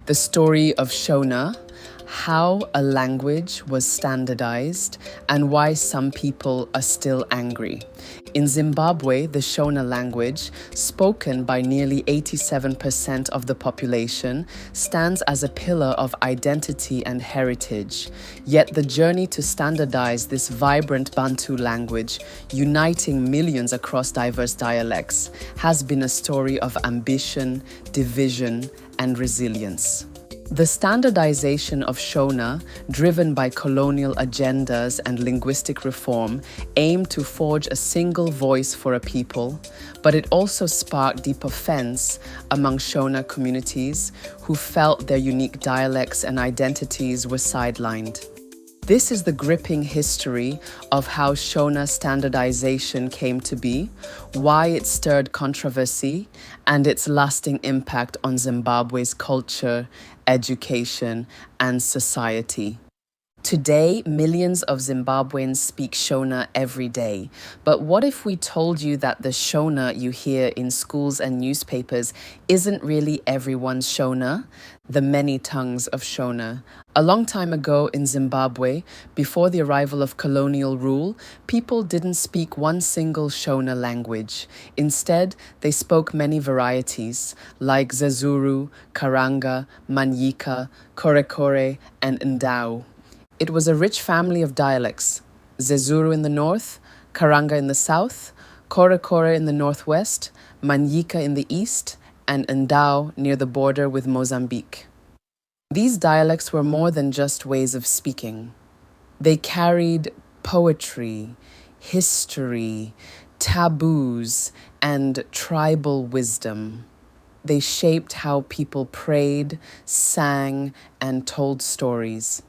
The story of Shona, how a language was standardized, and why some people are still angry. In Zimbabwe, the Shona language, spoken by nearly 87% of the population, stands as a pillar of identity and heritage. Yet the journey to standardize this vibrant Bantu language, uniting millions across diverse dialects, has been a story of ambition, division, and resilience. The standardization of Shona, driven by colonial agendas and linguistic reform, aimed to forge a single voice for a people, but it also sparked deep offense among Shona communities who felt their unique dialects and identities were sidelined. This is the gripping history of how Shona standardization came to be, why it stirred controversy, and its lasting impact on Zimbabwe's culture, education, and society. Today, millions of Zimbabweans speak Shona every day. But what if we told you that the Shona you hear in schools and newspapers isn't really everyone's Shona? The many tongues of Shona. A long time ago in Zimbabwe, before the arrival of colonial rule, people didn't speak one single Shona language. Instead, they spoke many varieties, like Zezuru, Karanga, Manyika, Korekore, and Ndau. It was a rich family of dialects: Zezuru in the north, Karanga in the south, Korekore in the northwest, Manyika in the east, and Ndau near the border with Mozambique. These dialects were more than just ways of speaking. They carried poetry, history, taboos, and tribal wisdom. They shaped how people prayed, sang, and told stories.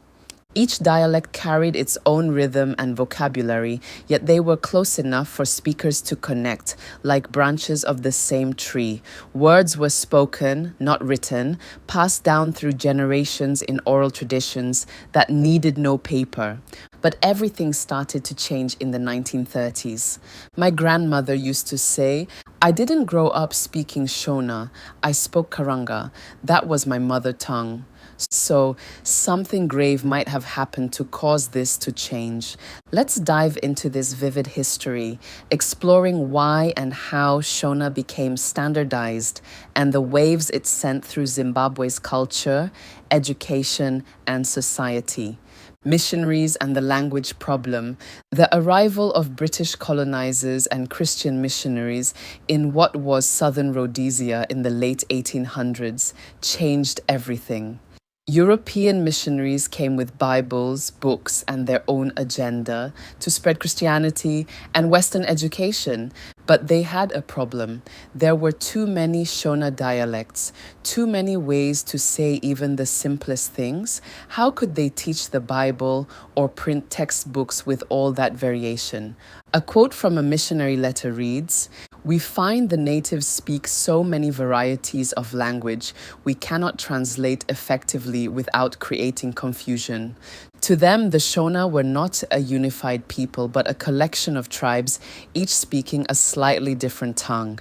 Each dialect carried its own rhythm and vocabulary, yet they were close enough for speakers to connect, like branches of the same tree. Words were spoken, not written, passed down through generations in oral traditions that needed no paper. But everything started to change in the 1930s. My grandmother used to say, "I didn't grow up speaking Shona. I spoke Karanga. That was my mother tongue." So something grave might have happened to cause this to change. Let's dive into this vivid history, exploring why and how Shona became standardized and the waves it sent through Zimbabwe's culture, education, and society. Missionaries and the language problem. The arrival of British colonizers and Christian missionaries in what was southern Rhodesia in the late 1800s changed everything. European missionaries came with Bibles, books, and their own agenda to spread Christianity and Western education. But they had a problem. There were too many Shona dialects, too many ways to say even the simplest things. How could they teach the Bible or print textbooks with all that variation? A quote from a missionary letter reads, "We find the natives speak so many varieties of language, we cannot translate effectively without creating confusion." To them, the Shona were not a unified people, but a collection of tribes, each speaking a slightly different tongue.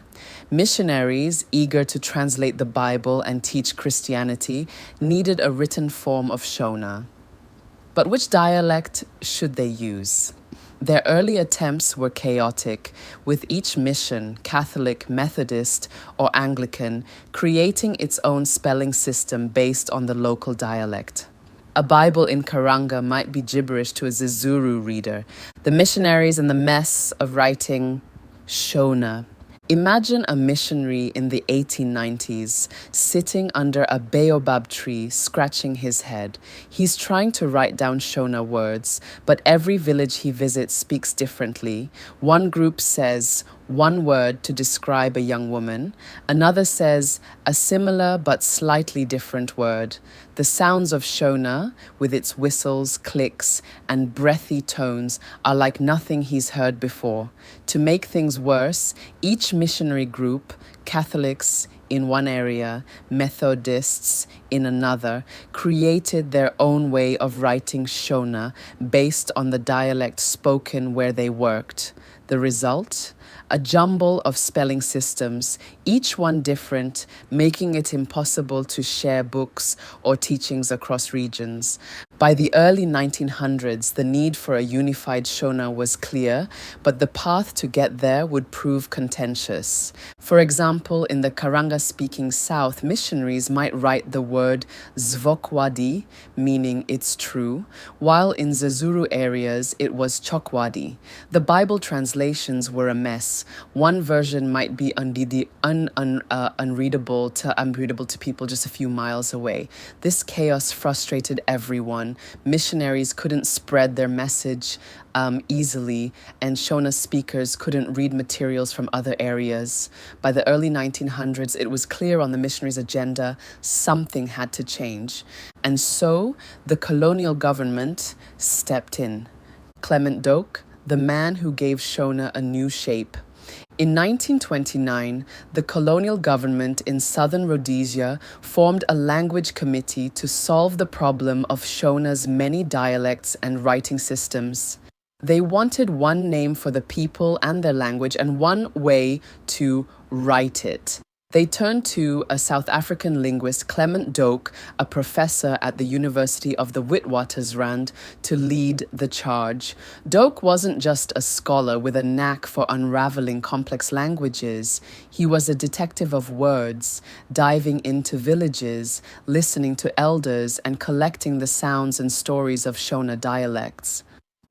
Missionaries, eager to translate the Bible and teach Christianity, needed a written form of Shona. But which dialect should they use? Their early attempts were chaotic, with each mission, Catholic, Methodist, or Anglican, creating its own spelling system based on the local dialect. A Bible in Karanga might be gibberish to a Zezuru reader. The missionaries and the mess of writing Shona. Imagine a missionary in the 1890s sitting under a baobab tree, scratching his head. He's trying to write down Shona words, but every village he visits speaks differently. One group says one word to describe a young woman. Another says a similar but slightly different word. The sounds of Shona, with its whistles, clicks, and breathy tones, are like nothing he's heard before. To make things worse, each missionary group, Catholics in one area, Methodists in another, created their own way of writing Shona based on the dialect spoken where they worked. The result? a jumble of spelling systems, each one different, making it impossible to share books or teachings across regions. By the early 1900s, the need for a unified Shona was clear, but the path to get there would prove contentious. For example, in the Karanga-speaking South, missionaries might write the word zvokwadi, meaning it's true, while in Zezuru areas it was chokwadi. The Bible translations were a mess. One version might be unreadable to people just a few miles away. This chaos frustrated everyone. Missionaries couldn't spread their message easily, and Shona speakers couldn't read materials from other areas. By the early 1900s, it was clear on the missionaries' agenda something had to change. And so the colonial government stepped in. Clement Doak, the man who gave Shona a new shape. In 1929, the colonial government in southern Rhodesia formed a language committee to solve the problem of Shona's many dialects and writing systems. They wanted one name for the people and their language and one way to write it. They turned to a South African linguist, Clement Doak, a professor at the University of the Witwatersrand, to lead the charge. Doak wasn't just a scholar with a knack for unraveling complex languages. He was a detective of words, diving into villages, listening to elders, and collecting the sounds and stories of Shona dialects.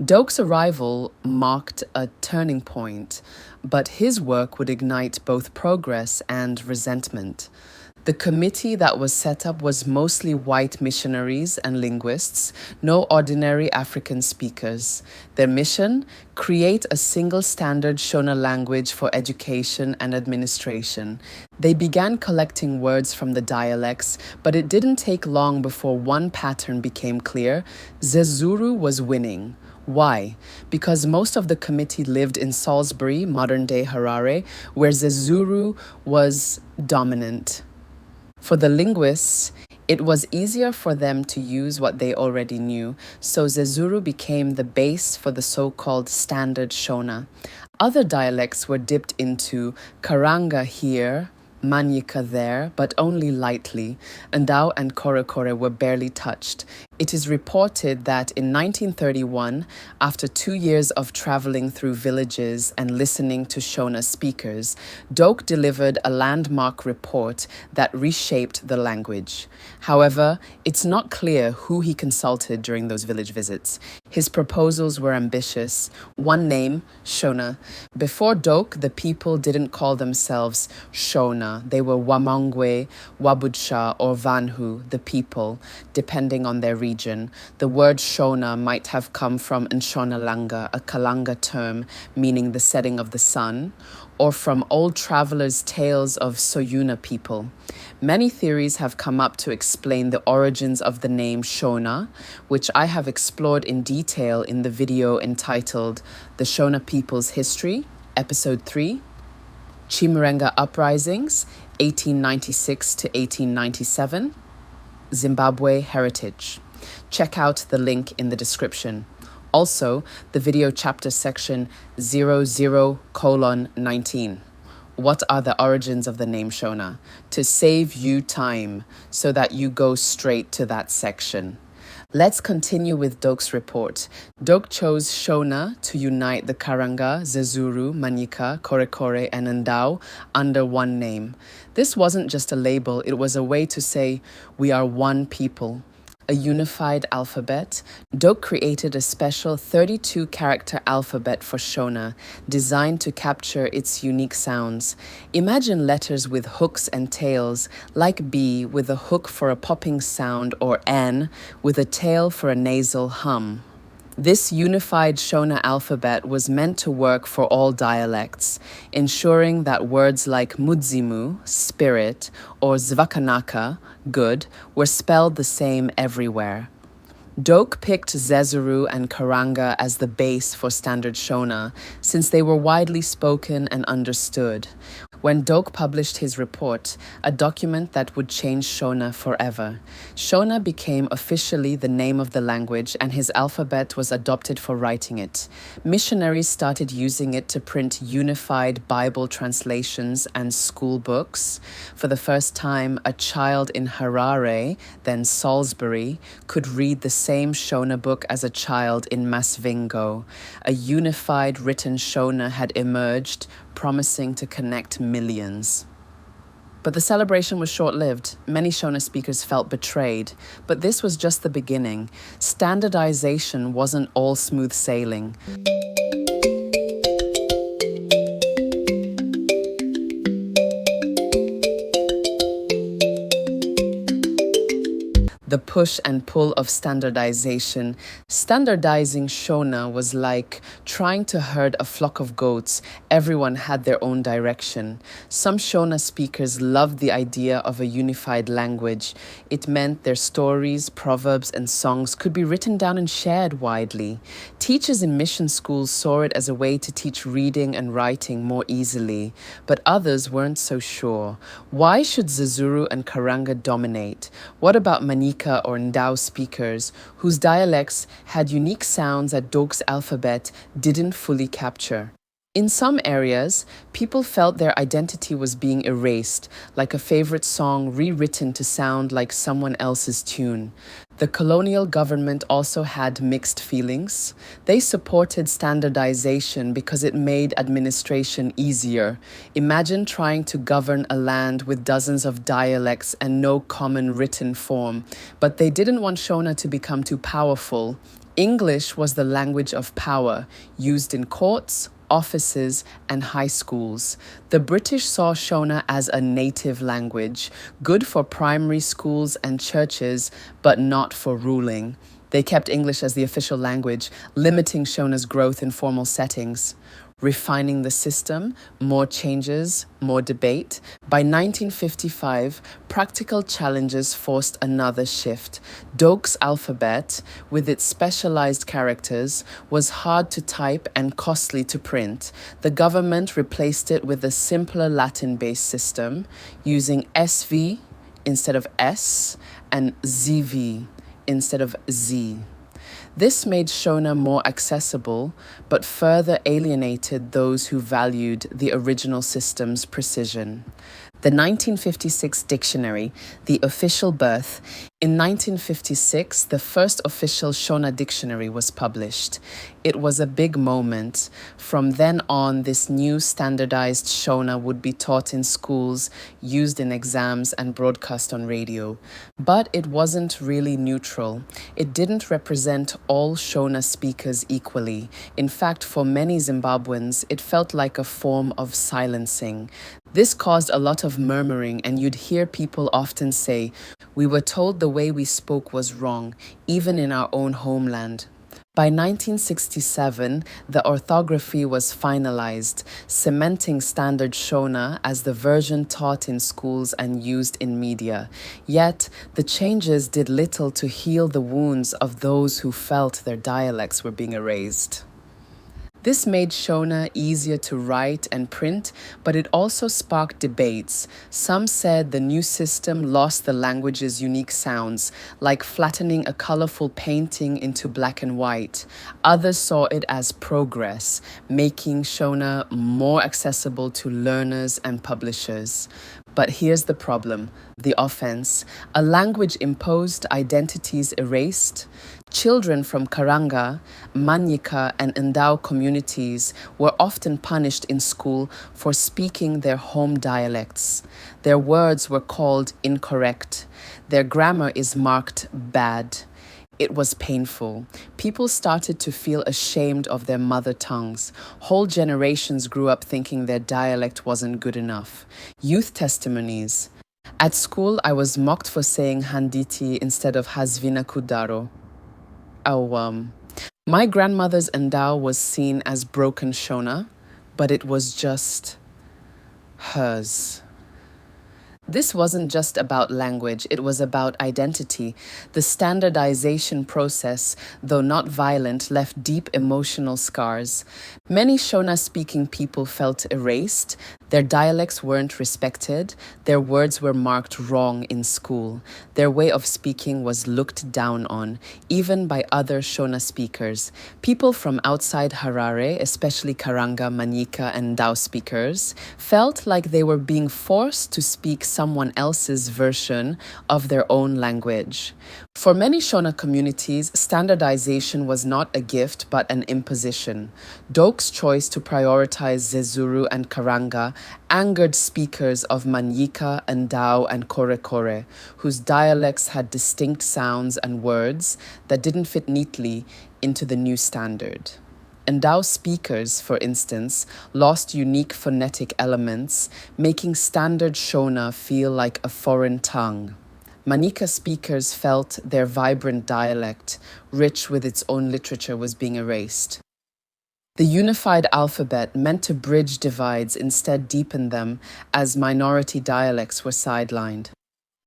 Doak's arrival marked a turning point, but his work would ignite both progress and resentment. The committee that was set up was mostly white missionaries and linguists, no ordinary African speakers. Their mission? Create a single standard Shona language for education and administration. They began collecting words from the dialects, but it didn't take long before one pattern became clear. Zezuru was winning. Why? Because most of the committee lived in Salisbury, modern-day Harare, where Zezuru was dominant. For the linguists, it was easier for them to use what they already knew, so Zezuru became the base for the so-called standard Shona. Other dialects were dipped into, Karanga here, Manyika there, but only lightly. Ndau and Korekore were barely touched. It is reported that in 1931, after 2 years of traveling through villages and listening to Shona speakers, Doke delivered a landmark report that reshaped the language. However, it's not clear who he consulted during those village visits. His proposals were ambitious. One name, Shona. Before Doke, the people didn't call themselves Shona. They were Wamangwe, Wabudsha, or Vanhu, the people, depending on their region. The word Shona might have come from Nshonalanga, a Karanga term meaning the setting of the sun, or from old travelers' tales of Soyuna people. Many theories have come up to explain the origins of the name Shona, which I have explored in detail in the video entitled The Shona People's History, Episode 3, Chimurenga Uprisings, 1896 to 1897, Zimbabwe Heritage. Check out the link in the description. Also, the video chapter section 00:19. What are the origins of the name Shona? To save you time so that you go straight to that section. Let's continue with Doke's report. Doke chose Shona to unite the Karanga, Zezuru, Manyika, Korekore, and Ndau under one name. This wasn't just a label, it was a way to say, we are one people. A unified alphabet. Doke created a special 32-character alphabet for Shona, designed to capture its unique sounds. Imagine letters with hooks and tails, like B with a hook for a popping sound or N with a tail for a nasal hum. This unified Shona alphabet was meant to work for all dialects, ensuring that words like mudzimu, spirit, or zvakanaka, good, were spelled the same everywhere. Doke picked Zezuru and Karanga as the base for standard Shona, since they were widely spoken and understood. when Doke published his report, a document that would change Shona forever. Shona became officially the name of the language, and his alphabet was adopted for writing it. Missionaries started using it to print unified Bible translations and school books. For the first time, a child in Harare, then Salisbury, could read the same Shona book as a child in Masvingo. A unified written Shona had emerged, promising to connect millions. But the celebration was short-lived. Many Shona speakers felt betrayed. But this was just the beginning. Standardization wasn't all smooth sailing. The push and pull of standardization. Standardizing Shona was like trying to herd a flock of goats. Everyone had their own direction. Some Shona speakers loved the idea of a unified language. It meant their stories, proverbs, and songs could be written down and shared widely. Teachers in mission schools saw it as a way to teach reading and writing more easily, but others weren't so sure. Why should Zezuru and Karanga dominate? What about Manyika or Ndau speakers, whose dialects had unique sounds that Doke's alphabet didn't fully capture? In some areas, people felt their identity was being erased, like a favorite song rewritten to sound like someone else's tune. The colonial government also had mixed feelings. They supported standardization because it made administration easier. Imagine trying to govern a land with dozens of dialects and no common written form. But they didn't want Shona to become too powerful. English was the language of power, used in courts, offices, and high schools. The British saw Shona as a native language, good for primary schools and churches, but not for ruling. They kept English as the official language, limiting Shona's growth in formal settings. Refining the system, more changes, more debate. By 1955, practical challenges forced another shift. Doke's alphabet, with its specialized characters, was hard to type and costly to print. The government replaced it with a simpler Latin-based system, using SV instead of S and ZV instead of Z. This made Shona more accessible, but further alienated those who valued the original system's precision. The 1956 dictionary, the official birth. In 1956, the first official Shona dictionary was published. It was a big moment. From then on, this new standardized Shona would be taught in schools, used in exams, and broadcast on radio. But it wasn't really neutral. It didn't represent all Shona speakers equally. In fact, for many Zimbabweans, it felt like a form of silencing. This caused a lot of murmuring, and you'd hear people often say, "We were told the way we spoke was wrong, even in our own homeland." By 1967, the orthography was finalized, cementing standard Shona as the version taught in schools and used in media. Yet, the changes did little to heal the wounds of those who felt their dialects were being erased. This made Shona easier to write and print, but it also sparked debates. Some said the new system lost the language's unique sounds, like flattening a colorful painting into black and white. Others saw it as progress, making Shona more accessible to learners and publishers. But here's the problem, the offense. A language imposed, identities erased. Children from Karanga, Manyika, and Ndau communities were often punished in school for speaking their home dialects. Their words were called incorrect. Their grammar is marked bad. It was painful. People started to feel ashamed of their mother tongues. Whole generations grew up thinking their dialect wasn't good enough. Youth testimonies. At school, I was mocked for saying handiti instead of hazvina kudaro. My grandmother's Ndau was seen as broken Shona, but it was just hers. This wasn't just about language, it was about identity. The standardization process, though not violent, left deep emotional scars. Many Shona speaking people felt erased, their dialects weren't respected, their words were marked wrong in school, their way of speaking was looked down on, even by other Shona speakers. People from outside Harare, especially Karanga, Manyika, and Ndau speakers, felt like they were being forced to speak someone else's version of their own language. For many Shona communities, standardization was not a gift but an imposition. Doke's choice to prioritize Zezuru and Karanga angered speakers of Manyika, Ndau, and Korekore, whose dialects had distinct sounds and words that didn't fit neatly into the new standard. Ndau speakers, for instance, lost unique phonetic elements, making standard Shona feel like a foreign tongue. Manyika speakers felt their vibrant dialect, rich with its own literature, was being erased. The unified alphabet meant to bridge divides instead deepened them as minority dialects were sidelined.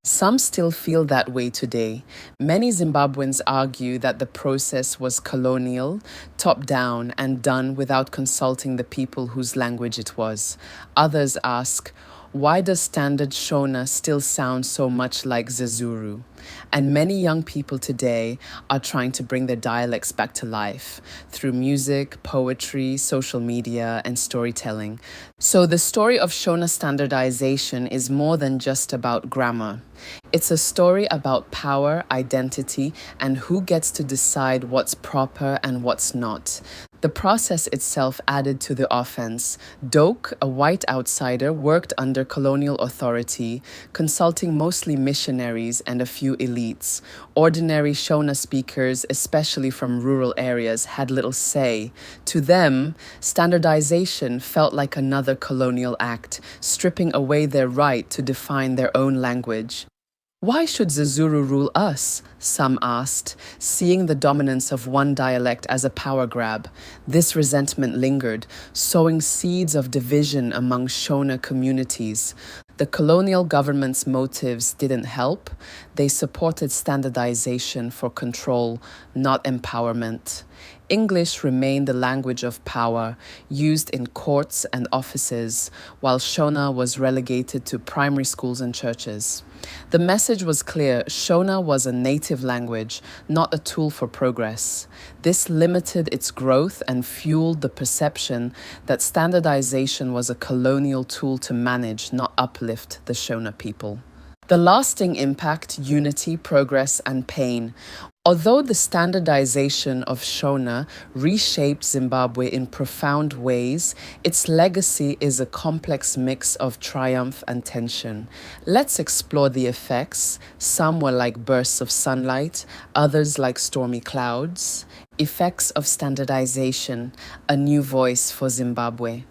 Some still feel that way today. Many Zimbabweans argue that the process was colonial, top-down, and done without consulting the people whose language it was. Others ask, why does standard Shona still sound so much like Zezuru? And many young people today are trying to bring their dialects back to life through music, poetry, social media, and storytelling. So the story of Shona standardization is more than just about grammar. It's a story about power, identity, and who gets to decide what's proper and what's not. The process itself added to the offense. Doke, a white outsider, worked under colonial authority, consulting mostly missionaries and a few elites. Ordinary Shona speakers, especially from rural areas, had little say. To them, standardization felt like another colonial act, stripping away their right to define their own language. Why should Zezuru rule us? Some asked, seeing the dominance of one dialect as a power grab. This resentment lingered, sowing seeds of division among Shona communities. The colonial government's motives didn't help. They supported standardization for control, not empowerment. English remained the language of power, used in courts and offices, while Shona was relegated to primary schools and churches. The message was clear: Shona was a native language, not a tool for progress. This limited its growth and fueled the perception that standardization was a colonial tool to manage, not uplift, the Shona people. The lasting impact: unity, progress, and pain. Although the standardization of Shona reshaped Zimbabwe in profound ways, its legacy is a complex mix of triumph and tension. Let's explore the effects. Some were like bursts of sunlight, others like stormy clouds. Effects of standardization, a new voice for Zimbabwe.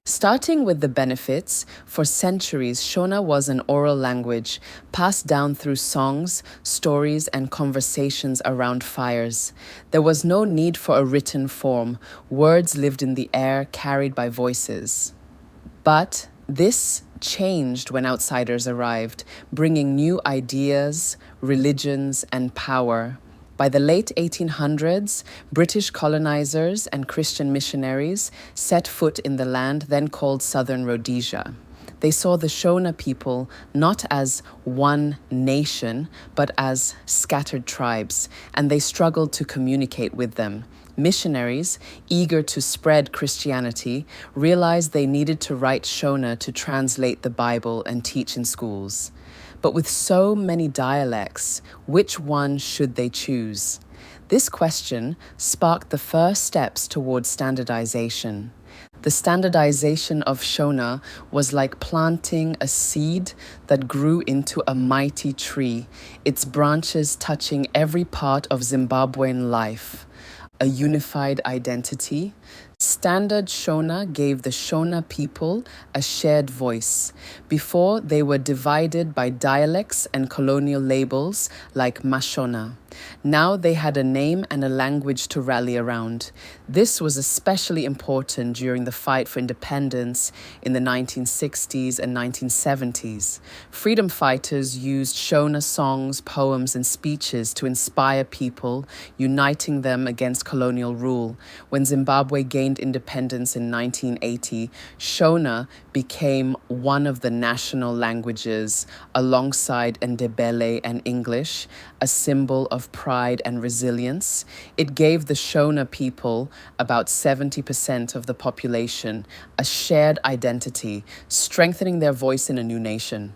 Starting with the benefits, for centuries, Shona was an oral language, passed down through songs, stories, and conversations around fires. There was no need for a written form. Words lived in the air, carried by voices. But this changed when outsiders arrived, bringing new ideas, religions, and power. By the late 1800s, British colonizers and Christian missionaries set foot in the land then called Southern Rhodesia. They saw the Shona people not as one nation, but as scattered tribes, and they struggled to communicate with them. Missionaries, eager to spread Christianity, realized they needed to write Shona to translate the Bible and teach in schools. But with so many dialects, which one should they choose? This question sparked the first steps towards standardization. The standardization of Shona was like planting a seed that grew into a mighty tree, its branches touching every part of Zimbabwean life. A unified identity. Standard Shona gave the Shona people a shared voice. Before, they were divided by dialects and colonial labels like Mashona. Now they had a name and a language to rally around. This was especially important during the fight for independence in the 1960s and 1970s. Freedom fighters used Shona songs, poems, and speeches to inspire people, uniting them against colonial rule. When Zimbabwe gained independence in 1980, Shona became one of the national languages alongside Ndebele and English, a symbol of pride and resilience. It gave the Shona people, about 70% of the population, a shared identity, strengthening their voice in a new nation.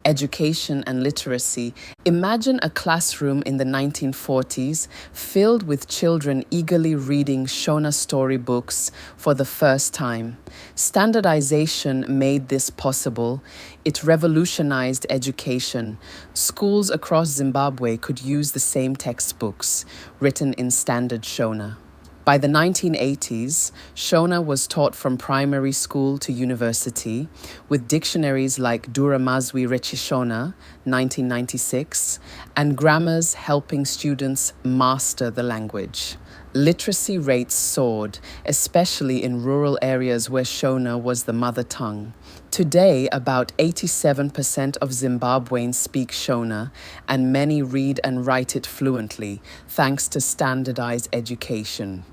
Education and literacy. Imagine a classroom in the 1940s filled with children eagerly reading Shona storybooks for the first time. Standardization made this possible. It revolutionized education. Schools across Zimbabwe could use the same textbooks, written in standard Shona. By the 1980s, Shona was taught from primary school to university, with dictionaries like Duramazwi Rechishona, 1996, and grammars helping students master the language. Literacy rates soared, especially in rural areas where Shona was the mother tongue. Today, about 87% of Zimbabweans speak Shona, and many read and write it fluently, thanks to standardized education.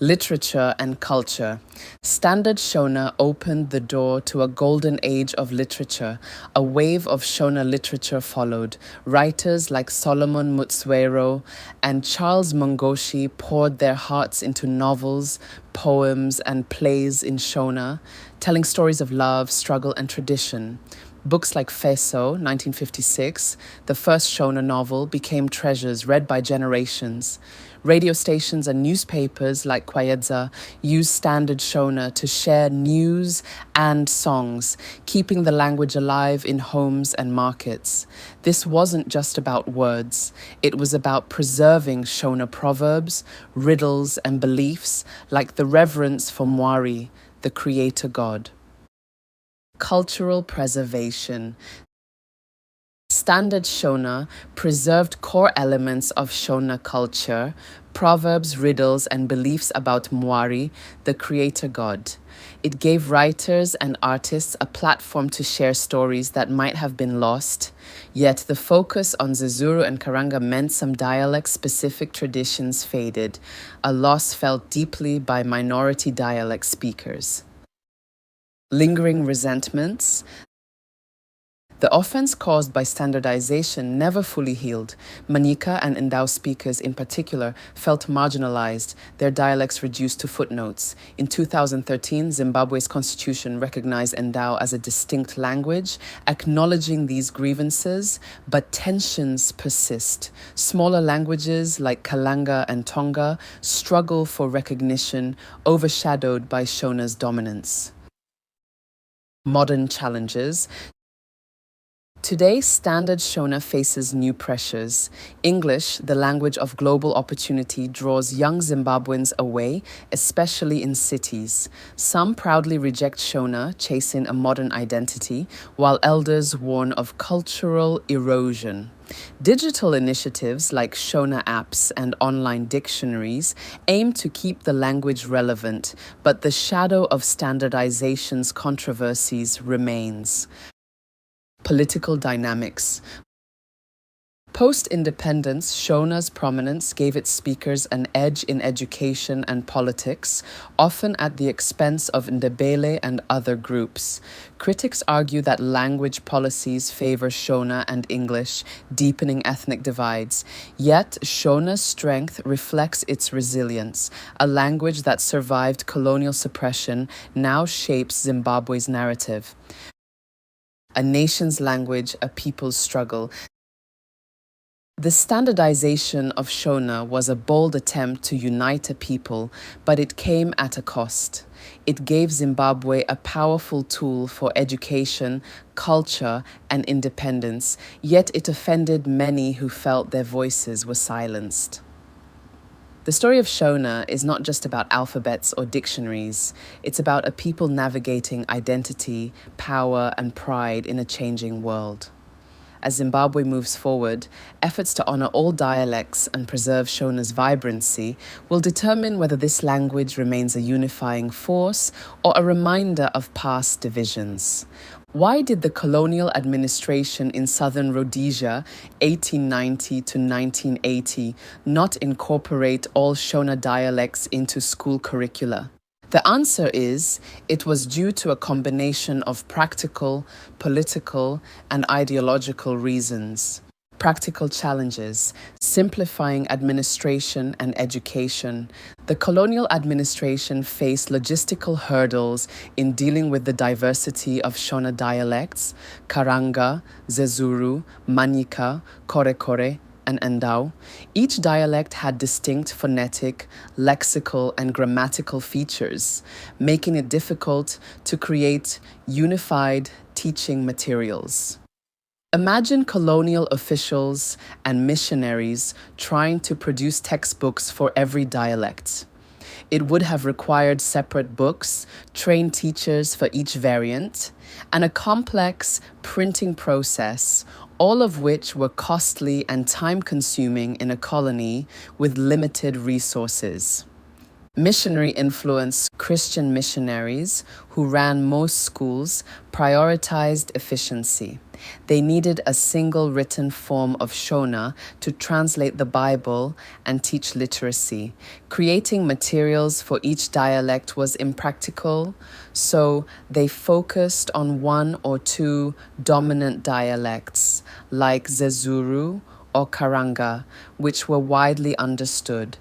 Literature and culture. Standard Shona opened the door to a golden age of literature. A wave of Shona literature followed. Writers like Solomon Mutswero and Charles Mungoshi poured their hearts into novels, poems, and plays in Shona, telling stories of love, struggle, and tradition. Books like Feso, 1956, the first Shona novel, became treasures read by generations. Radio stations and newspapers like Kwayedza use standard Shona to share news and songs, keeping the language alive in homes and markets. This wasn't just about words. It was about preserving Shona proverbs, riddles, and beliefs like the reverence for Mwari, the creator god. Cultural preservation. Standard Shona preserved core elements of Shona culture, proverbs, riddles, and beliefs about Mwari, the creator god. It gave writers and artists a platform to share stories that might have been lost, yet the focus on Zezuru and Karanga meant some dialect-specific traditions faded, a loss felt deeply by minority dialect speakers. Lingering resentments. The offense caused by standardization never fully healed. Manyika and Ndau speakers in particular felt marginalized, their dialects reduced to footnotes. In 2013, Zimbabwe's constitution recognized Ndau as a distinct language, acknowledging these grievances, but tensions persist. Smaller languages like Karanga and Tonga struggle for recognition, overshadowed by Shona's dominance. Modern challenges. Today, Standard Shona faces new pressures. English, the language of global opportunity, draws young Zimbabweans away, especially in cities. Some proudly reject Shona, chasing a modern identity, while elders warn of cultural erosion. Digital initiatives like Shona apps and online dictionaries aim to keep the language relevant, but the shadow of standardization's controversies remains. Political dynamics. Post-independence, Shona's prominence gave its speakers an edge in education and politics, often at the expense of Ndebele and other groups. Critics argue that language policies favor Shona and English, deepening ethnic divides. Yet, Shona's strength reflects its resilience. A language that survived colonial suppression now shapes Zimbabwe's narrative. A nation's language, a people's struggle. The standardization of Shona was a bold attempt to unite a people, but it came at a cost. It gave Zimbabwe a powerful tool for education, culture, and independence, yet it offended many who felt their voices were silenced. The story of Shona is not just about alphabets or dictionaries. It's about a people navigating identity, power, and pride in a changing world. as Zimbabwe moves forward, efforts to honor all dialects and preserve Shona's vibrancy will determine whether this language remains a unifying force or a reminder of past divisions. Why did the colonial administration in southern Rhodesia, 1890 to 1980, not incorporate all Shona dialects into school curricula? The answer is it was due to a combination of practical, political, and ideological reasons. Practical challenges, simplifying administration and education. The colonial administration faced logistical hurdles in dealing with the diversity of Shona dialects, Karanga, Zezuru, Manyika, Korekore, and Ndau. Each dialect had distinct phonetic, lexical, and grammatical features, making it difficult to create unified teaching materials. Imagine colonial officials and missionaries trying to produce textbooks for every dialect. It would have required separate books, trained teachers for each variant, and a complex printing process, all of which were costly and time-consuming in a colony with limited resources. Missionary-influenced Christian missionaries who ran most schools prioritized efficiency. They needed a single written form of Shona to translate the Bible and teach literacy. Creating materials for each dialect was impractical, so they focused on one or two dominant dialects, like Zezuru or Karanga, which were widely understood.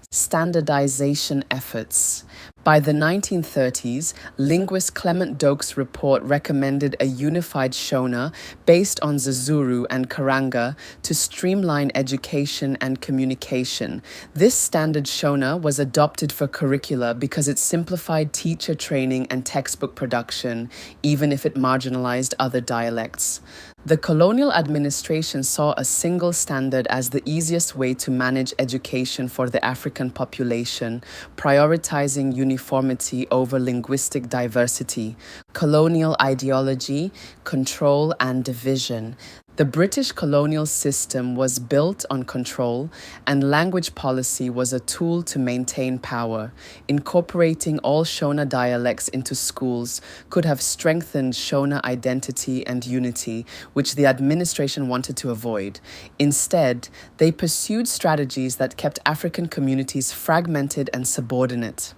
Standardization efforts. By the 1930s, linguist Clement Doak's report recommended a unified Shona based on Zezuru and Karanga to streamline education and communication. This standard Shona was adopted for curricula because it simplified teacher training and textbook production, even if it marginalized other dialects. The colonial administration saw a single standard as the easiest way to manage education for the African population, prioritizing uniformity over linguistic diversity, colonial ideology, control, and division. The British colonial system was built on control, and language policy was a tool to maintain power. Incorporating all Shona dialects into schools could have strengthened Shona identity and unity, which the administration wanted to avoid. Instead, they pursued strategies that kept African communities fragmented and subordinate.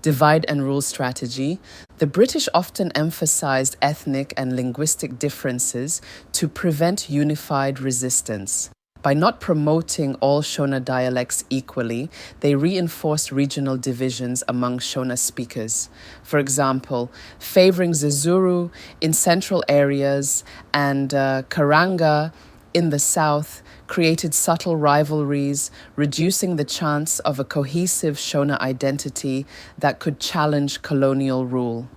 Divide and rule strategy. The British often emphasized ethnic and linguistic differences to prevent unified resistance. By not promoting all Shona dialects equally, they reinforced regional divisions among Shona speakers. For example, favoring Zezuru in central areas and Karanga in the south created subtle rivalries, reducing the chance of a cohesive Shona identity that could challenge colonial rule.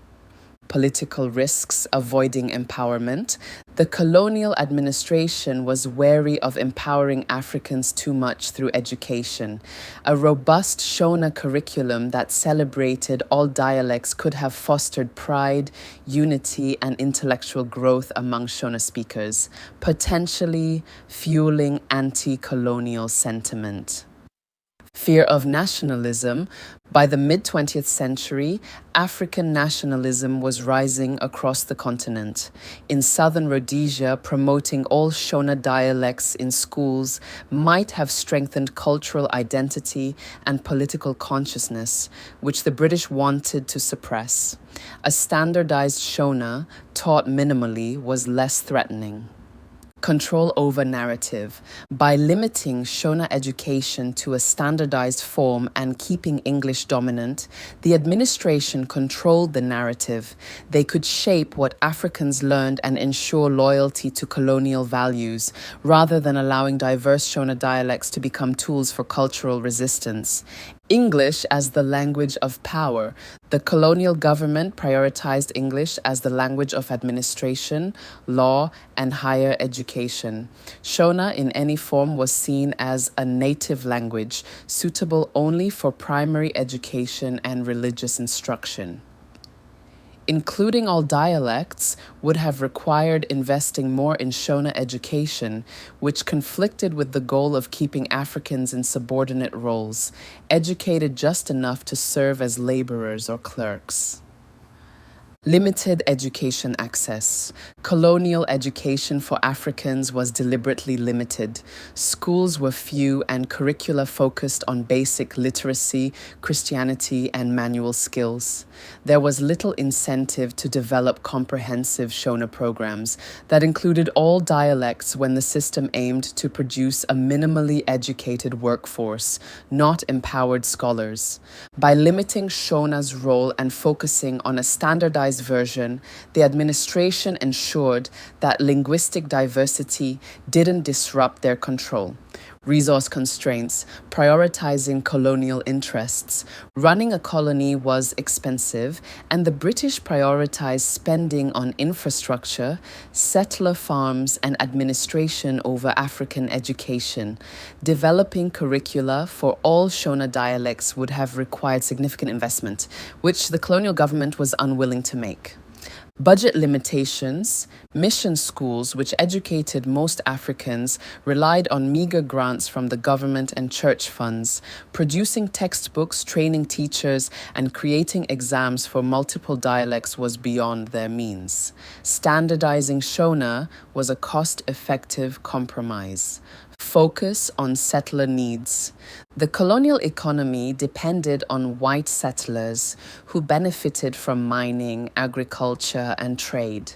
Political risks avoiding empowerment. The colonial administration was wary of empowering Africans too much through education. A robust Shona curriculum that celebrated all dialects could have fostered pride, unity, and intellectual growth among Shona speakers, potentially fueling anti-colonial sentiment. Fear of nationalism. By the mid-20th century, African nationalism was rising across the continent. In southern Rhodesia, promoting all Shona dialects in schools might have strengthened cultural identity and political consciousness, which the British wanted to suppress. A standardized Shona, taught minimally, was less threatening. Control over narrative. By limiting Shona education to a standardized form and keeping English dominant, the administration controlled the narrative. They could shape what Africans learned and ensure loyalty to colonial values, rather than allowing diverse Shona dialects to become tools for cultural resistance. English as the language of power. The colonial government prioritized English as the language of administration, law, and higher education. Shona in any form was seen as a native language, suitable only for primary education and religious instruction. Including all dialects would have required investing more in Shona education, which conflicted with the goal of keeping Africans in subordinate roles, educated just enough to serve as laborers or clerks. Limited education access. Colonial education for Africans was deliberately limited. Schools were few and curricula focused on basic literacy, Christianity, and manual skills. There was little incentive to develop comprehensive Shona programs that included all dialects when the system aimed to produce a minimally educated workforce, not empowered scholars. By limiting Shona's role and focusing on a standardized version, the administration ensured that linguistic diversity didn't disrupt their control. Resource constraints, prioritizing colonial interests. Running a colony was expensive, and the British prioritized spending on infrastructure, settler farms, and administration over African education. Developing curricula for all Shona dialects would have required significant investment, which the colonial government was unwilling to make. Budget limitations. Mission schools, which educated most Africans, relied on meager grants from the government and church funds. Producing textbooks, training teachers, and creating exams for multiple dialects was beyond their means. Standardizing Shona was a cost-effective compromise. Focus on settler needs. The colonial economy depended on white settlers who benefited from mining, agriculture, and trade.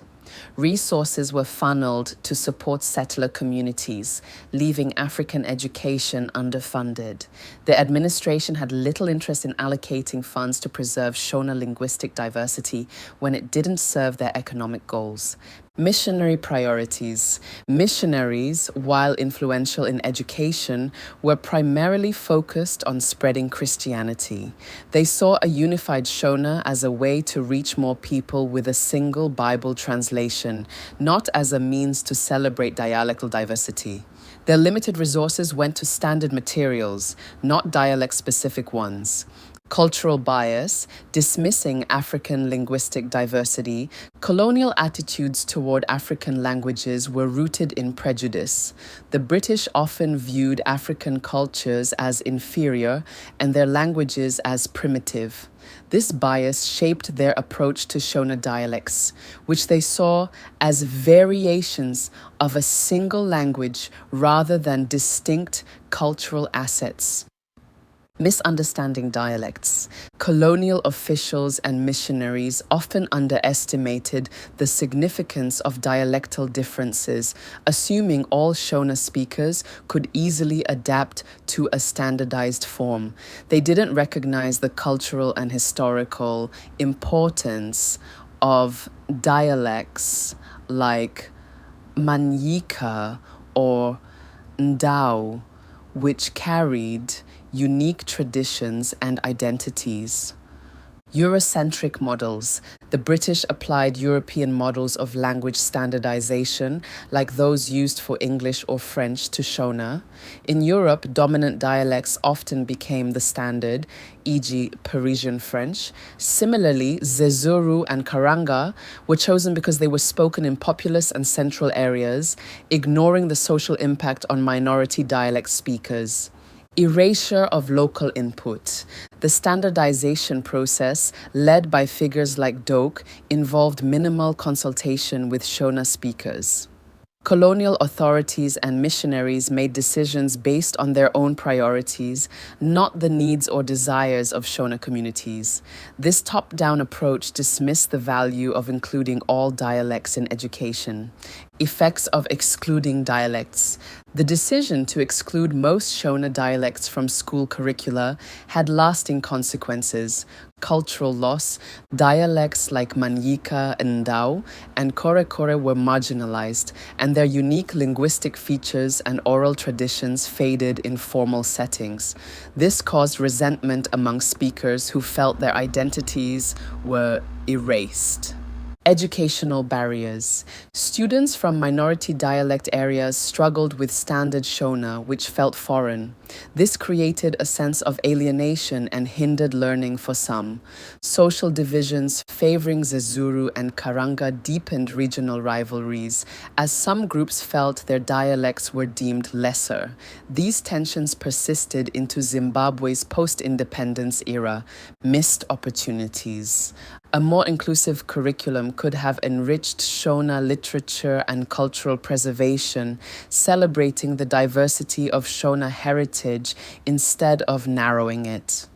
Resources were funneled to support settler communities, leaving African education underfunded. The administration had little interest in allocating funds to preserve Shona linguistic diversity when it didn't serve their economic goals. Missionary priorities. Missionaries, while influential in education, were primarily focused on spreading Christianity. They saw a unified Shona as a way to reach more people with a single Bible translation, not as a means to celebrate dialectal diversity. Their limited resources went to standard materials, not dialect-specific ones. Cultural bias, dismissing African linguistic diversity, colonial attitudes toward African languages were rooted in prejudice. The British often viewed African cultures as inferior and their languages as primitive. This bias shaped their approach to Shona dialects, which they saw as variations of a single language rather than distinct cultural assets. Misunderstanding dialects. Colonial officials and missionaries often underestimated the significance of dialectal differences, assuming all Shona speakers could easily adapt to a standardized form. They didn't recognize the cultural and historical importance of dialects like Manyika or Ndau, which carried unique traditions and identities. Eurocentric models. The British applied European models of language standardization, like those used for English or French, to Shona. In Europe, dominant dialects often became the standard, e.g. Parisian French. Similarly, Zezuru and Karanga were chosen because they were spoken in populous and central areas, ignoring the social impact on minority dialect speakers. Erasure of local input. The standardization process, led by figures like Doke, involved minimal consultation with Shona speakers. Colonial authorities and missionaries made decisions based on their own priorities, not the needs or desires of Shona communities. This top-down approach dismissed the value of including all dialects in education. Effects of excluding dialects. The decision to exclude most Shona dialects from school curricula had lasting consequences. Cultural loss. Dialects like Manyika and Ndau and Korekore were marginalized, and their unique linguistic features and oral traditions faded in formal settings. This caused resentment among speakers who felt their identities were erased. Educational barriers. Students from minority dialect areas struggled with standard Shona, which felt foreign. This created a sense of alienation and hindered learning for some. Social divisions favoring Zezuru and Karanga deepened regional rivalries, as some groups felt their dialects were deemed lesser. These tensions persisted into Zimbabwe's post-independence era. Missed opportunities. A more inclusive curriculum could have enriched Shona literature and cultural preservation, celebrating the diversity of Shona heritage instead of narrowing it.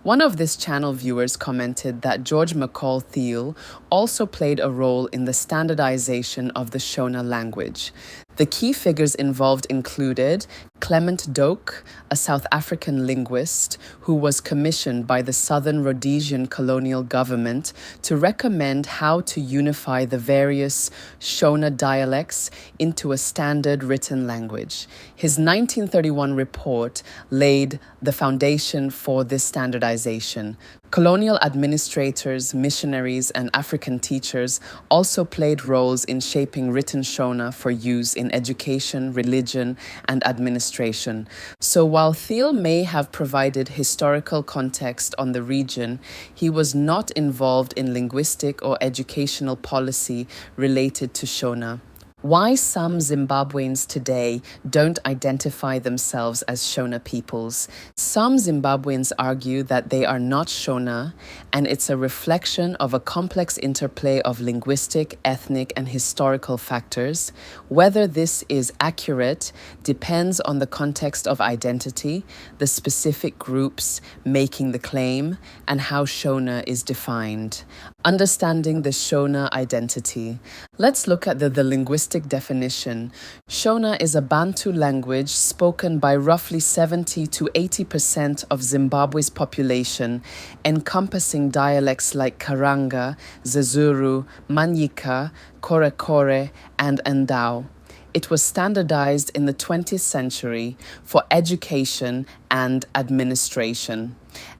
One of this channel viewers commented that George McCall Thiel also played a role in the standardization of the Shona language. The key figures involved included Clement Doak, a South African linguist who was commissioned by the Southern Rhodesian colonial government to recommend how to unify the various Shona dialects into a standard written language. His 1931 report laid the foundation for this standardization. Colonial administrators, missionaries, and African teachers also played roles in shaping written Shona for use in education, religion, and administration. So while Thiel may have provided historical context on the region, he was not involved in linguistic or educational policy related to Shona. Why some Zimbabweans today don't identify themselves as Shona peoples. Some Zimbabweans argue that they are not Shona, and it's a reflection of a complex interplay of linguistic, ethnic, and historical factors. Whether this is accurate depends on the context of identity, the specific groups making the claim, and how Shona is defined. Understanding the Shona identity. Let's look at the linguistic definition. Shona is a Bantu language spoken by roughly 70 to 80% of Zimbabwe's population, encompassing dialects like Karanga, Zezuru, Manyika, Korekore, and Ndau. It was standardized in the 20th century for education and administration.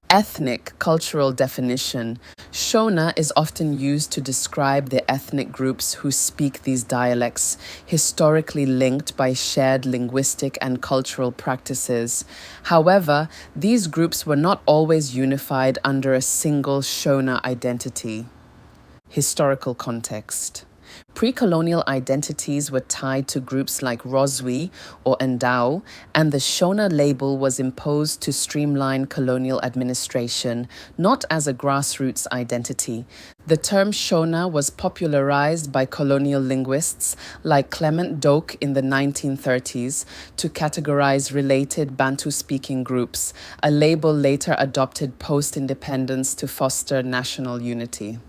Ethnic cultural definition. Shona is often used to describe the ethnic groups who speak these dialects, historically linked by shared linguistic and cultural practices. However, these groups were not always unified under a single Shona identity. Historical context. Pre-colonial identities were tied to groups like Rozwi or Ndau, and the Shona label was imposed to streamline colonial administration, not as a grassroots identity. The term Shona was popularized by colonial linguists like Clement Doak in the 1930s to categorize related Bantu-speaking groups, a label later adopted post-independence to foster national unity.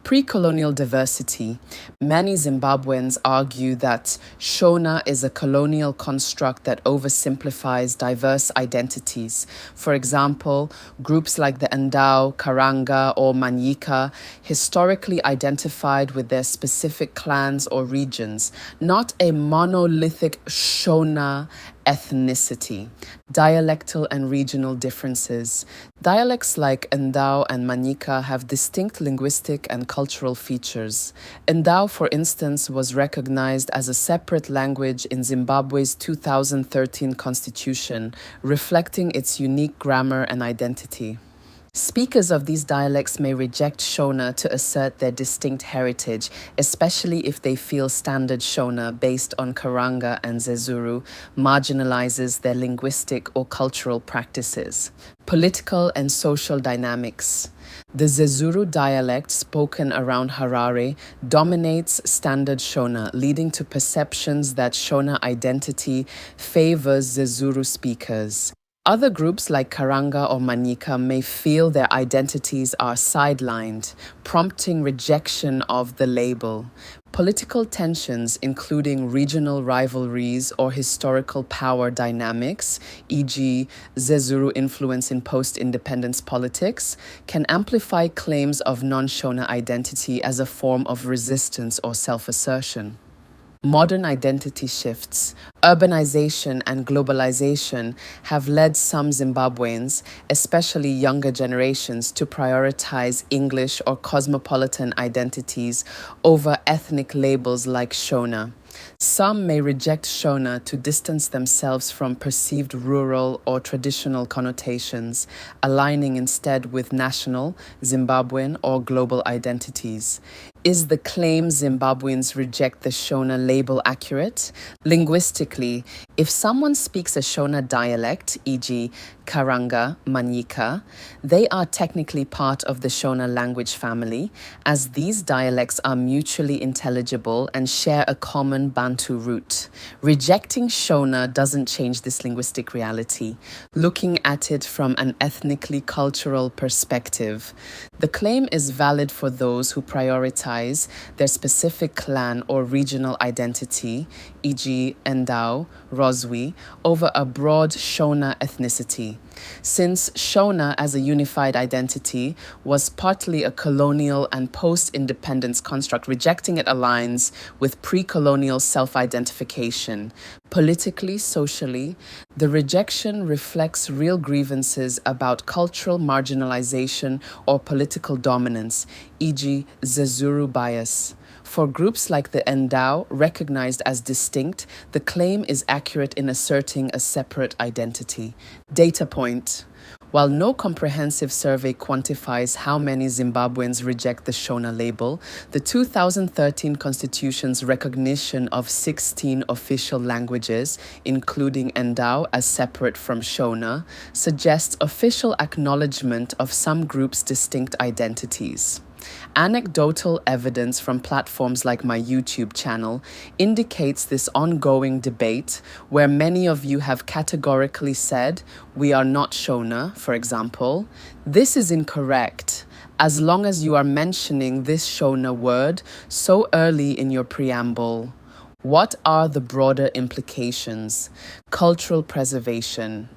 Pre-colonial diversity. Many Zimbabweans argue that Shona is a colonial construct that oversimplifies diverse identities. For example, groups like the Ndau, Karanga, or Manyika historically identified with their specific clans or regions, not a monolithic Shona ethnicity. Dialectal and regional differences. Dialects like Ndau and Manyika have distinct linguistic and cultural features. Ndau, for instance, was recognized as a separate language in Zimbabwe's 2013 constitution, reflecting its unique grammar and identity. Speakers of these dialects may reject Shona to assert their distinct heritage, especially if they feel standard Shona based on Karanga and Zezuru marginalizes their linguistic or cultural practices. Political and social dynamics. The Zezuru dialect spoken around Harare dominates standard Shona, leading to perceptions that Shona identity favors Zezuru speakers. Other groups like Karanga or Manyika may feel their identities are sidelined, prompting rejection of the label. Political tensions, including regional rivalries or historical power dynamics, e.g., Zezuru influence in post-independence politics, can amplify claims of non-Shona identity as a form of resistance or self-assertion. Modern identity shifts, urbanization, and globalization have led some Zimbabweans, especially younger generations, to prioritize English or cosmopolitan identities over ethnic labels like Shona. Some may reject Shona to distance themselves from perceived rural or traditional connotations, aligning instead with national, Zimbabwean, or global identities. Is the claim Zimbabweans reject the Shona label accurate? Linguistically, if someone speaks a Shona dialect, e.g., Karanga, Manyika, they are technically part of the Shona language family, as these dialects are mutually intelligible and share a common Bantu root. Rejecting Shona doesn't change this linguistic reality, looking at it from an ethnically cultural perspective. The claim is valid for those who prioritize their specific clan or regional identity, e.g., Ndau, Roswi, over a broad Shona ethnicity. Since Shona as a unified identity was partly a colonial and post-independence construct, rejecting it aligns with pre-colonial self-identification. Politically, socially, the rejection reflects real grievances about cultural marginalization or political dominance, e.g., Zezuru bias. For groups like the Ndau, recognized as distinct, the claim is accurate in asserting a separate identity. Data point. While no comprehensive survey quantifies how many Zimbabweans reject the Shona label, the 2013 Constitution's recognition of 16 official languages, including Ndau as separate from Shona, suggests official acknowledgement of some groups' distinct identities. Anecdotal evidence from platforms like my YouTube channel indicates this ongoing debate where many of you have categorically said, "We are not Shona," for example. This is incorrect, as long as you are mentioning this Shona word so early in your preamble. What are the broader implications? Cultural preservation.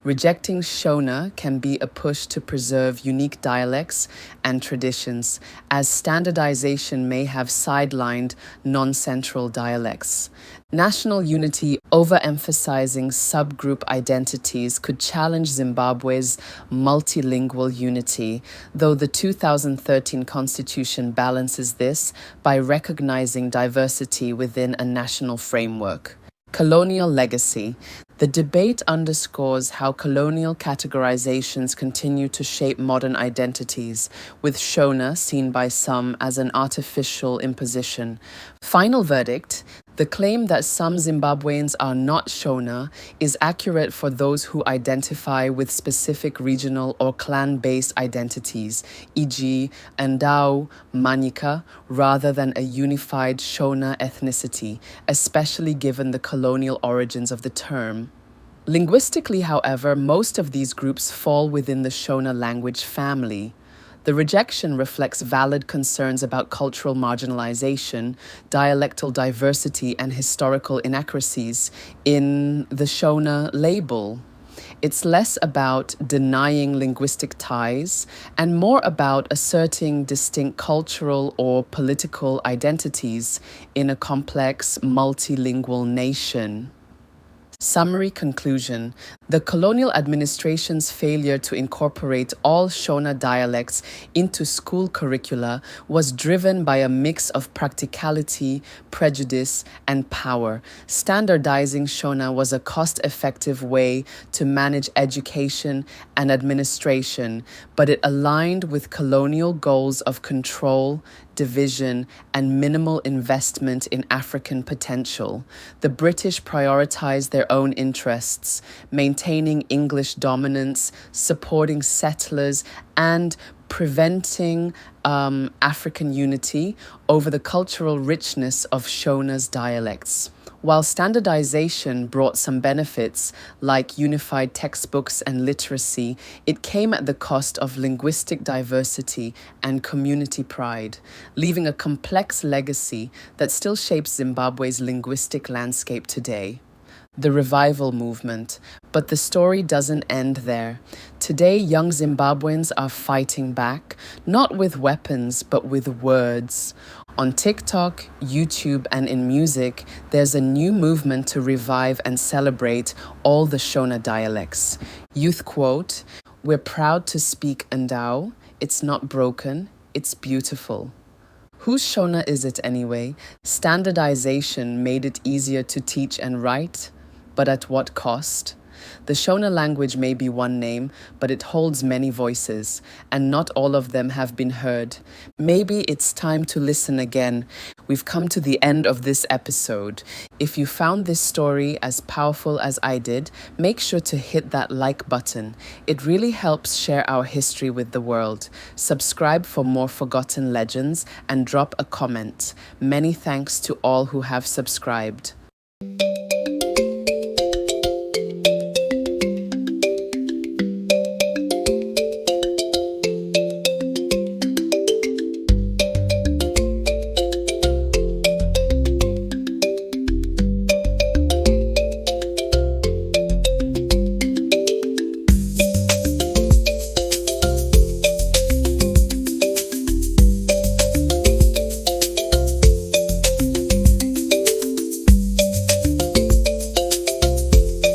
Rejecting Shona can be a push to preserve unique dialects and traditions, as standardization may have sidelined non-central dialects. National unity overemphasizing subgroup identities could challenge Zimbabwe's multilingual unity, though the 2013 Constitution balances this by recognizing diversity within a national framework. Colonial legacy. The debate underscores how colonial categorizations continue to shape modern identities, with Shona seen by some as an artificial imposition. Final verdict. The claim that some Zimbabweans are not Shona is accurate for those who identify with specific regional or clan-based identities, e.g., Ndau, Manyika, rather than a unified Shona ethnicity, especially given the colonial origins of the term. Linguistically, however, most of these groups fall within the Shona language family. The rejection reflects valid concerns about cultural marginalization, dialectal diversity, and historical inaccuracies in the Shona label. It's less about denying linguistic ties and more about asserting distinct cultural or political identities in a complex, multilingual nation. Summary conclusion. The colonial administration's failure to incorporate all Shona dialects into school curricula was driven by a mix of practicality, prejudice, and power. Standardizing Shona was a cost-effective way to manage education and administration, but it aligned with colonial goals of control, division, and minimal investment in African potential. The British prioritized their own interests, maintaining English dominance, supporting settlers, and preventing African unity over the cultural richness of Shona's dialects. While standardization brought some benefits, like unified textbooks and literacy, it came at the cost of linguistic diversity and community pride, leaving a complex legacy that still shapes Zimbabwe's linguistic landscape today. The revival movement. But the story doesn't end there. Today, young Zimbabweans are fighting back, not with weapons, but with words. On TikTok, YouTube, and in music, there's a new movement to revive and celebrate all the Shona dialects. Youth quote, "We're proud to speak Ndau. It's not broken, it's beautiful." Whose Shona is it anyway? Standardization made it easier to teach and write, but at what cost? The Shona language may be one name, but it holds many voices, and not all of them have been heard. Maybe it's time to listen again. We've come to the end of this episode. If you found this story as powerful as I did, make sure to hit that like button. It really helps share our history with the world. Subscribe for more forgotten legends and drop a comment. Many thanks to all who have subscribed.